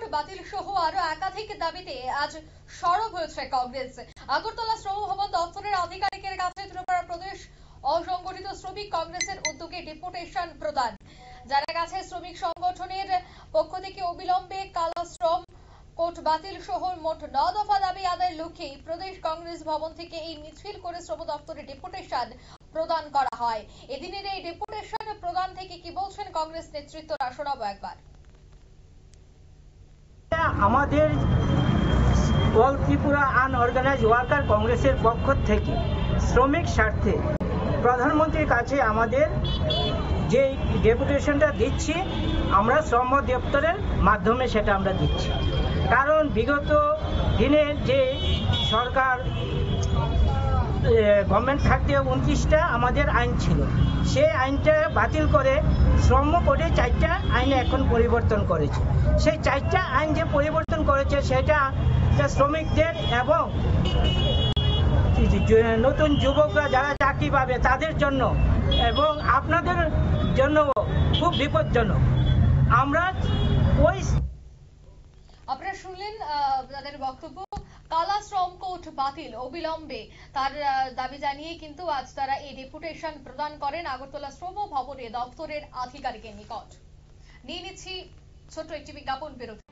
Code বাতিল সহ আরো একাধিক দাবিতে আজ সরব হয়েছে কংগ্রেস। আগরতলা শ্রম ভবন দপ্তরের আধিকারিকের কাছে ত্রিপুরা প্রদেশ অসংগঠিত শ্রমিক কংগ্রেসের উদ্যোগে ডেপুটেশন প্রদান। জানা গেছে শ্রমিক সংগঠনের পক্ষ থেকে অবিলম্বে কালা শ্রম কোড বাতিল সহ মোট 9 দফা দাবি আদায়ের লক্ষ্যে প্রদেশ কংগ্রেস ভবন থেকে এই মিছিল করে শ্রম দপ্তরে ডেপুটেশন প্রদান করা হয়। এদিনের এই ডেপুটেশন প্রদান থেকে কি বলছেন কংগ্রেস নেতৃত্বরা, শোনাবো একবার। আমাদের অল ত্রিপুরা আনঅর্গানাইজড ওয়ার্কার কংগ্রেসের পক্ষ থেকে শ্রমিক স্বার্থে প্রধানমন্ত্রীর কাছে আমাদের যে ডেপুটেশনটা দিচ্ছি, আমরা শ্রম দপ্তরের মাধ্যমে সেটা আমরা দিচ্ছি। কারণ বিগত দিনের যে সরকার গভর্নমেন্ট থাকতে 29টা আমাদের আইন ছিল, সেই আইনটা বাতিল করে শ্রম কোডে 4টা আইনে এখন পরিবর্তন করেছে। সেই 4টা আইন যে পরিবর্তন করেছে সেটা শ্রমিকদের এবং নতুন যুবকরা যারা চাকরি পাবে তাদের জন্য এবং আপনাদের জন্য খুব বিপজ্জনক। আমরা আপনারা শুনলেন তাদের বক্তব্য। কালা শ্রম কোড বাতিল অবিলম্বে তার দাবি জানিয়ে কিন্তু আজ তারা এই ডেপুটেশন প্রদান করেন আগরতলা শ্রম ভবনে দপ্তরের আধিকারিকের নিকট। নিয়ে নিচ্ছি ছোট্ট একটি বিজ্ঞাপন বিরতি।